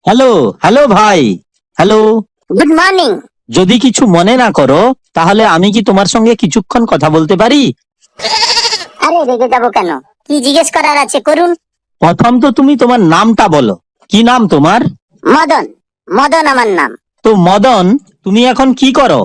Hello hello ভাই। Hello. Good morning. যদি কিছু মনে না করো তাহলে আমি কি তোমার সঙ্গে কিছুক্ষণ কথা বলতে পারি? আরে রেগে যাবো কেন? কি জিজ্ঞেস করার আছে করুন। প্রথম তো তুমি তোমার নামটা বলো। কি নাম তোমার? মদন। মদন আমার নাম। তো মদন, তুমি এখন কি করো?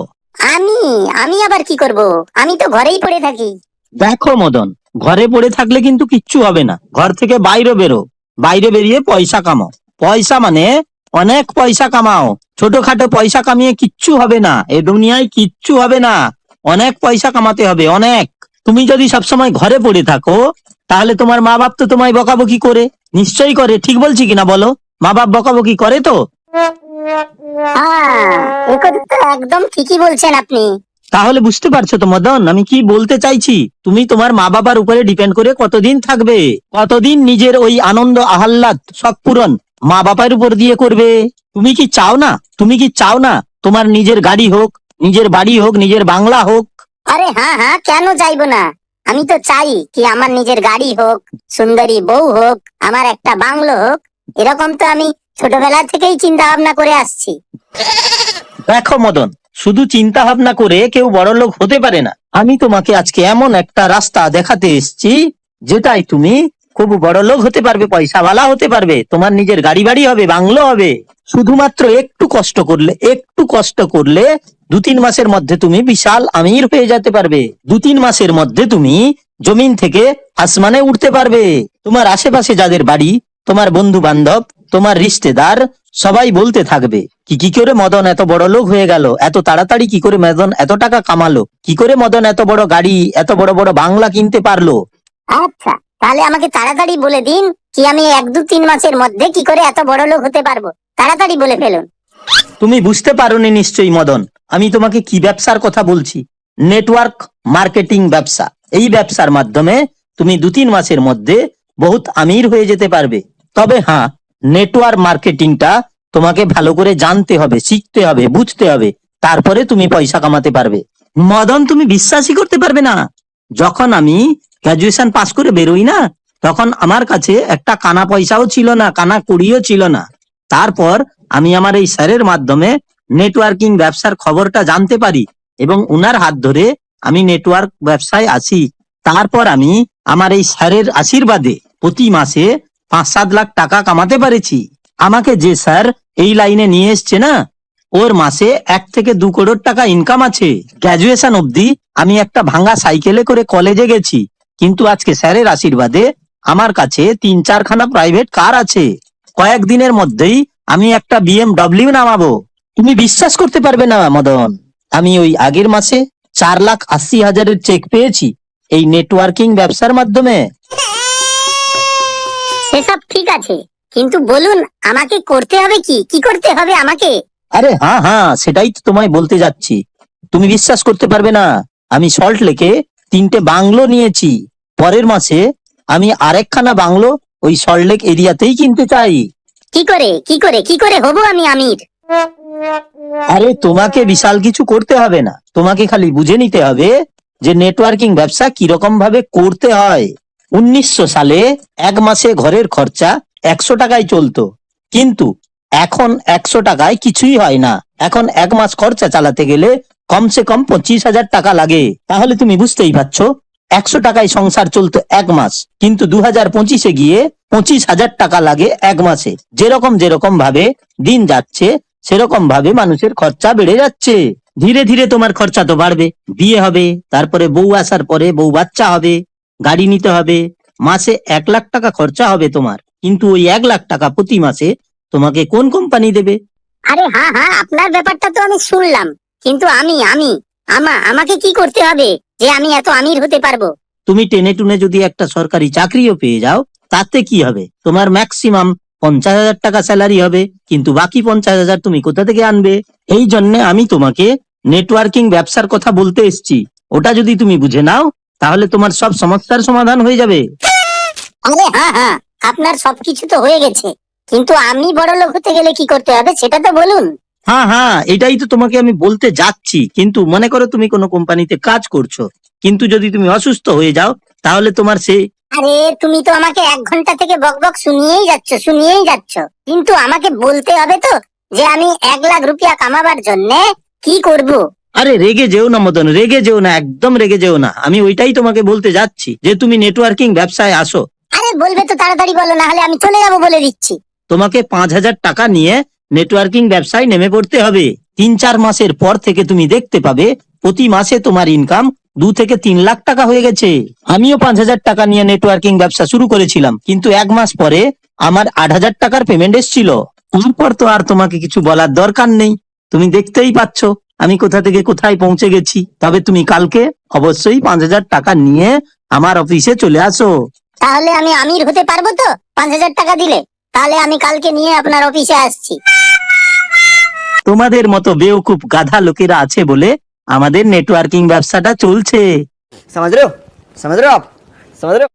আমি আমি আবার কি করব? আমি তো ঘরেই পড়ে থাকি। দেখো মদন, ঘরে পড়ে থাকলে কিন্তু কিচ্ছু হবে না। ঘর থেকে বাইরে বেরো। বাইরে বেরিয়ে পয়সা কামাও। পয়সা মানে অনেক পয়সা কামাও। ছোটখাটো পয়সা কামিয়ে কিচ্ছু হবে না, এ দুনিয়ায় কিচ্ছু হবে না। অনেক পয়সা কামাতে হবে, অনেক। তুমি যদি সবসময় ঘরে পড়ে থাকো তাহলে তোমার মা বাপ তো তোমায় বকাবকি করে, নিশ্চয়ই করে। ঠিক বলছি কিনা বলো? মা বাপ বকাবকি করে তো? হ্যাঁ, এ কথা তো একদম ঠিকই বলছেন আপনি। তাহলে বুঝতে পারছো তো মদন, আমি কি বলতে চাইছি? তুমি তোমার মা বাবার উপরে ডিপেন্ড করে কতদিন থাকবে, কতদিন নিজের ওই আনন্দ আহ্লাদ শখ পূরণ মা বাবার উপর দিয়ে করবে? তুমি কি চাও না, তুমি কি চাও না তোমার নিজের গাড়ি হোক, নিজের বাড়ি হোক, নিজের বাংলা হোক? আরে হ্যাঁ হ্যাঁ, কেন চাইবো না? আমি তো চাই কি আমার নিজের গাড়ি হোক, সুন্দরী বউ হোক, আমার একটা বাংলো হোক। এরকম তো আমি ছোটবেলা থেকেই চিন্তা ভাবনা করে আসছি। দেখো মদন, শুধু চিন্তা ভাবনা করে কেউ বড়লোক হতে পারে না। আমি তোমাকে আজকে এমন একটা রাস্তা দেখাতে এসেছি যেটাই তুমি খুব বড়লোক হতে পারবে, পয়সাওয়ালা হতে পারবে, তোমার নিজের গাড়ি বাড়ি হবে, বাংলো হবে। শুধুমাত্র একটু কষ্ট করলে, একটু কষ্ট করলে 2-3 মাসের মধ্যে তুমি বিশাল আমির হয়ে যেতে পারবে। 2-3 মাসের মধ্যে তুমি জমিন থেকে আসমানে উঠতে পারবে। তোমার আশেপাশে যাদের বাড়ি, তোমার বন্ধু বান্ধব, তোমার রিশতেদার, সবাই বলতে থাকবে কি কি করে মদন এত বড় লোক হয়ে গেল, এত তাড়াতাড়ি কি করে মদন এত টাকা কামালো, কি করে মদন এত বড় গাড়ি, এত বড় বড় বাংলা কিনতে পারলো। আচ্ছা, তাহলে আমাকে তাড়াতাড়ি বলে দিন কি আমি 1-2-3 মাসের মধ্যে কি করে এত বড় লোক হতে পারবো। তাড়াতাড়ি বলে ফেলুন। তুমি বুঝতে পারোনি নিশ্চয়ই মদন, আমি তোমাকে কি ব্যবসার কথা বলছি। নেটওয়ার্ক মার্কেটিং ব্যবসা। এই ব্যবসার মাধ্যমে তুমি 2-3 মাসের মধ্যে বহুত আমির হয়ে যেতে পারবে। তবে হ্যাঁ, নেটওয়ার্ক মার্কেটিংটা তোমাকে ভালো করে জানতে হবে, শিখতে হবে, বুঝতে হবে, তারপরে তুমি পয়সা কামাতে পারবে। মদন, তুমি বিশ্বাসই করতে পারবে না, যখন আমি গ্রাজুয়েশন পাস করে বেরোই না, তখন আমার কাছে একটা কানা পয়সাও ছিল না, কানা কুড়িও ছিল না। তারপর আমি আমার এই স্যারের মাধ্যমে নেটওয়ার্কিং ব্যবসার খবরটা জানতে পারি এবং উনার হাত ধরে আমি নেটওয়ার্ক ব্যবসায় আসি। তারপর আমি আমার এই স্যারের আশীর্বাদে প্রতি মাসে 5-7 লাখ টাকা কামাতে পেরেছি। আমাকে যে স্যার এই লাইনে নিয়ে এসছে না, ওর মাসে 1 থেকে 2 কোটি টাকা ইনকাম আছে। গ্রাজুয়েশন অবধি আমি একটা ভাঙা সাইকেলে করে কলেজে গেছি, কিন্তু আজকে স্যারের আশীর্বাদে আমার কাছে 3-4 খানা প্রাইভেট কার আছে। কয়েকদিনের মধ্যেই আমি একটা BMW নামাবো। তুমি বিশ্বাস করতে পারবে না মদন, আমি ওই আগের মাসে 4,80,000-এর চেক পেয়েছি এই নেটওয়ার্কিং ব্যবসার মাধ্যমে। সেসব ঠিক আছে, কিন্তু বলুন আমাকে করতে হবে কি, কি করতে হবে আমাকে? আরে হ্যাঁ হ্যাঁ, সেটাই তো তোমায় বলতে যাচ্ছি। তুমি বিশ্বাস করতে পারবে না, আমি সল্ট লেকে 3টে বাংলো নিয়েছি। পরের মাসে আমি আরেকখানা বাংলো ওই সল্ট লেক এরিয়াতেই কিনতে চাই। কি করে কি করে কি করে হব আমি আমির? আরে তোমাকে বিশাল কিছু করতে হবে না, তোমাকে খালি বুঝে নিতে হবে যে নেটওয়ার্কিং ব্যবসা কিরকম ভাবে করতে হয়। 1900 সালে এক মাসে ঘরের খরচা 100 টাকায় চলতো, কিন্তু এখন 100 টাকায় কিছুই হয় না। এখন এক মাস খরচা চালাতে গেলে কমসে কম 25,000 টাকা লাগে। তাহলে তুমি বুঝতেই পারছো, 100 টাকায় সংসার চলতো এক মাস, কিন্তু 2025-এ গিয়ে 25,000 টাকা লাগে এক মাসে। যেরকম যেরকম ভাবে দিন যাচ্ছে সেরকম ভাবে মানুষের খরচা বেড়ে যাচ্ছে। ধীরে ধীরে তোমার খরচা তো বাড়বে, বিয়ে হবে, তারপরে বউ আসার পরে বউ বাচ্চা হবে, গাড়ি নিতে হবে, মাসে 1 লাখ টাকা খরচা হবে তোমার। কিন্তু ওই 1 লাখ টাকা প্রতি মাসে তোমাকে কোন কোম্পানি দেবে? আরে হ্যাঁ হ্যাঁ, আপনার ব্যাপারটা তো আমি শুনলাম, কিন্তু আমাকে কি করতে হবে যে আমি এত আমির হতে পারবো? তুমি টেনে টুনে যদি একটা সরকারি চাকরিও পেয়ে যাও, তাতে কি হবে? তোমার ম্যাক্সিমাম 50,000 টাকা স্যালারি হবে, কিন্তু বাকি 50,000 তুমি কোথা থেকে আনবে? এই জন্য আমি তোমাকে নেটওয়ার্কিং ব্যবসার কথা বলতে এসেছি। ওটা যদি তুমি বুঝে নাও তাহলে তোমার সব সমস্যার সমাধান হয়ে যাবে। আরে হ্যাঁ হ্যাঁ, আপনার সবকিছু তো হয়ে গেছে, কিন্তু আমি বড় লোক হতে গেলে কি করতে হবে সেটা তো বলুন। হ্যাঁ হ্যাঁ, এটাই তো তোমাকে আমি বলতে যাচ্ছি। কিন্তু মনে করো তুমি কোনো কোম্পানিতে কাজ করছো, কিন্তু যদি তুমি অসুস্থ হয়ে যাও তাহলে তোমার সেই আরে তুমি তো আমাকে 1 ঘন্টা থেকে বকবক শুনিয়েই যাচ্ছ, কিন্তু আমাকে বলতে হবে তো যে আমি 1 লাখ রুপিয়া কামাবার জন্য কি করব। আরে রেগে যেও না মদন, রেগে যেও না, একদম রেগে যেও না। আমি ওইটাই তোমাকে বলতে যাচ্ছি যে তুমি নেটওয়ার্কিং ব্যবসায় আসো। আরে বলবে তো তাড়াতাড়ি বলো, না হলে আমি চলে যাবো বলে দিচ্ছি। তোমাকে 5,000 টাকা নিয়ে নেটওয়ার্কিং ব্যবসায় নেমে পড়তে হবে। 3-4 মাসের পর থেকে তুমি দেখতে পাবে প্রতি মাসে তোমার ইনকাম 2 থেকে 3 লাখ টাকা হয়ে গেছে। আমিও 5,000 টাকা নিয়ে নেটওয়ার্কিং ব্যবসা শুরু করেছিলাম, কিন্তু 1 মাস পরে আমার 8,000 টাকার পেমেন্ট এসেছিল। তারপর তো আর তোমাকে কিছু বলার দরকার নেই, তুমি দেখতেই পাচ্ছ আমি কোথা থেকে কোথায় পৌঁছে গেছি। তবে তুমি কালকে অবশ্যই 5,000 টাকা নিয়ে আমার অফিসে চলে আসো। তাহলে আমি আমির হতে পারবো তো 5,000 টাকা দিলে? তাহলে আমি কালকে নিয়ে আপনার অফিসে আসছি। তোমাদের মতো বেওকুফ গাধা লোকেরা আছে বলে আমাদের নেটওয়ার্কিং ব্যবসাটা চলছে। समझ रहे हो आप समझ रहे हो